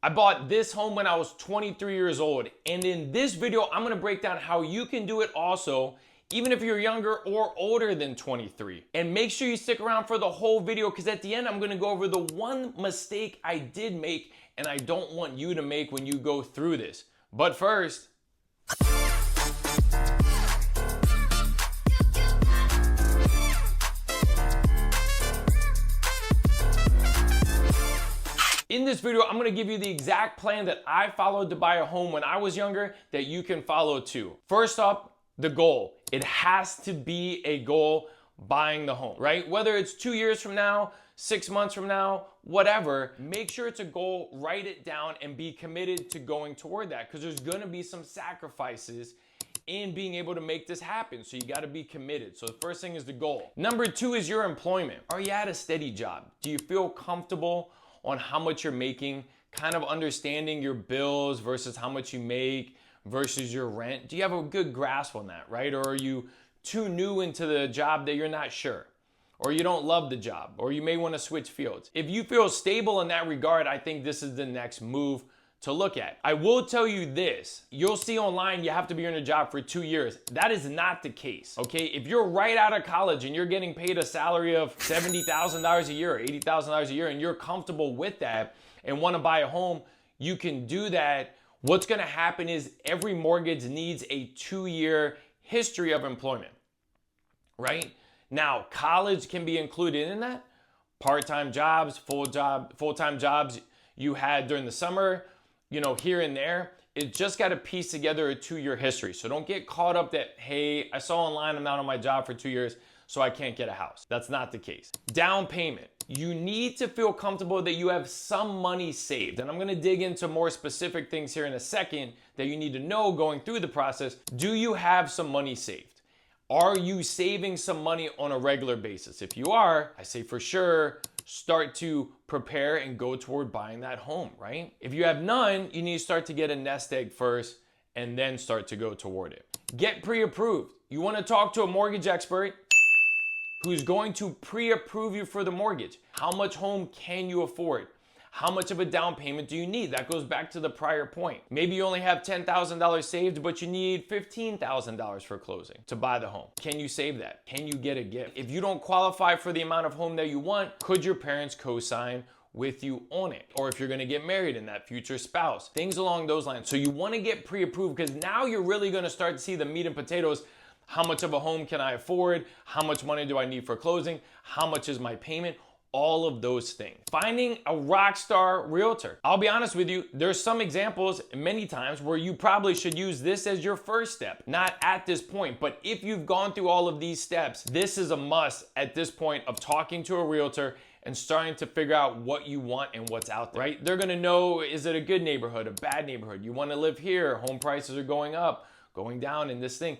I bought this home when I was 23 years old. And in this video, I'm gonna break down how you can do it also, even if you're younger or older than 23. And make sure you stick around for the whole video, because at the end, I'm gonna go over the one mistake I did make and I don't want you to make when you go through this. But first, in this video, I'm gonna give you the exact plan that I followed to buy a home when I was younger that you can follow too. First up, the goal. It has to be a goal, buying the home, right? Whether it's 2 years from now, 6 months from now, whatever, make sure it's a goal, write it down, and be committed to going toward that, because there's gonna be some sacrifices in being able to make this happen. So you got to be committed. So the first thing is the goal. Number two is your employment. Are you at a steady job? Do you feel comfortable on how much you're making, kind of understanding your bills versus how much you make versus your rent? Do you have a good grasp on that, right? Or are you too new into the job that you're not sure? Or you don't love the job, or you may want to switch fields. If you feel stable in that regard, I think this is the next move to look at. I will tell you this, you'll see online you have to be in a job for 2 years. That is not the case, okay? If you're right out of college and you're getting paid a salary of $70,000 a year or $80,000 a year and you're comfortable with that and want to buy a home, you can do that. What's gonna happen is every mortgage needs a 2-year history of employment, right? Now, college can be included in that. Part-time jobs, full-time jobs you had during the summer, here and there. It just got to piece together a 2-year history. So don't get caught up that, hey, I saw online I'm not on my job for 2 years, so I can't get a house. That's not the case. Down payment. You need to feel comfortable that you have some money saved. And I'm going to dig into more specific things here in a second that you need to know going through the process. Do you have some money saved? Are you saving some money on a regular basis? If you are, I say for sure, start to prepare and go toward buying that home, right? If you have none, you need to start to get a nest egg first and then start to go toward it. Get pre-approved. You want to talk to a mortgage expert who's going to pre-approve you for the mortgage. How much home can you afford? How much of a down payment do you need? That goes back to the prior point. Maybe you only have $10,000 saved, but you need $15,000 for closing to buy the home. Can you save that? Can you get a gift? If you don't qualify for the amount of home that you want, could your parents co-sign with you on it? Or if you're gonna get married and that future spouse, things along those lines. So you wanna get pre-approved, because now you're really gonna start to see the meat and potatoes. How much of a home can I afford? How much money do I need for closing? How much is my payment? All of those things. Finding a Rockstar realtor. I'll be honest with you, there's some examples many times where you probably should use this as your first step. Not at this point, but if you've gone through all of these steps, this is a must at this point of talking to a realtor and starting to figure out what you want and what's out there, right? They're gonna know, is it a good neighborhood, a bad neighborhood? You wanna live here, home prices are going up, going down in this thing.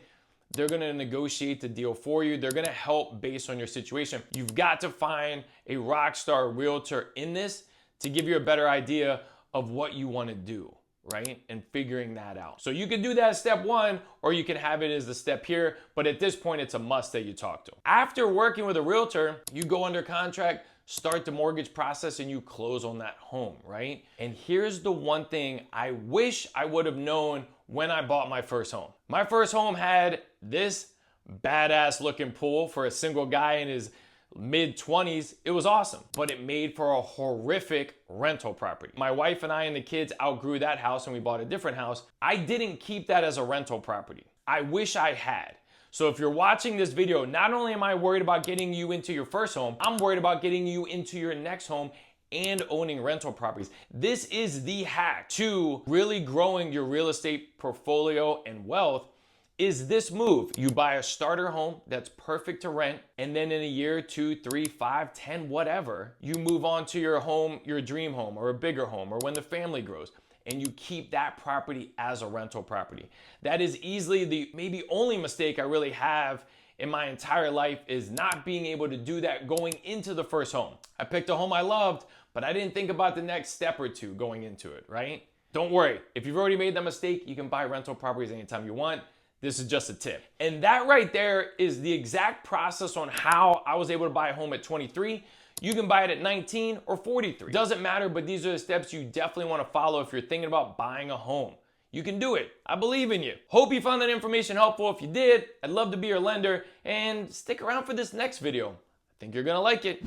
They're gonna negotiate the deal for you. They're gonna help based on your situation. You've got to find a Rockstar realtor in this to give you a better idea of what you wanna do, right? And figuring that out. So you can do that as step one, or you can have it as the step here, but at this point, it's a must that you talk to. After working with a realtor, you go under contract, start the mortgage process, and you close on that home, right? And here's the one thing I wish I would have known when I bought my first home. My first home had this badass looking pool for a single guy in his mid-20s. It was awesome, but it made for a horrific rental property. My wife and I and the kids outgrew that house and we bought a different house. I didn't keep that as a rental property. I wish I had. So if you're watching this video, not only am I worried about getting you into your first home, I'm worried about getting you into your next home and owning rental properties. This is the hack to really growing your real estate portfolio and wealth. Is this move. You buy a starter home that's perfect to rent, and then in a year, 2, 3, 5, 10, whatever, you move on to your home, your dream home, or a bigger home, or when the family grows, and you keep that property as a rental property. That is easily the maybe only mistake I really have in my entire life, is not being able to do that going into the first home. I picked a home I loved, but I didn't think about the next step or two going into it, right? Don't worry, if you've already made that mistake, you can buy rental properties anytime you want. This is just a tip. And that right there is the exact process on how I was able to buy a home at 23. You can buy it at 19 or 43. Doesn't matter, but these are the steps you definitely want to follow if you're thinking about buying a home. You can do it. I believe in you. Hope you found that information helpful. If you did, I'd love to be your lender, and stick around for this next video. I think you're gonna like it.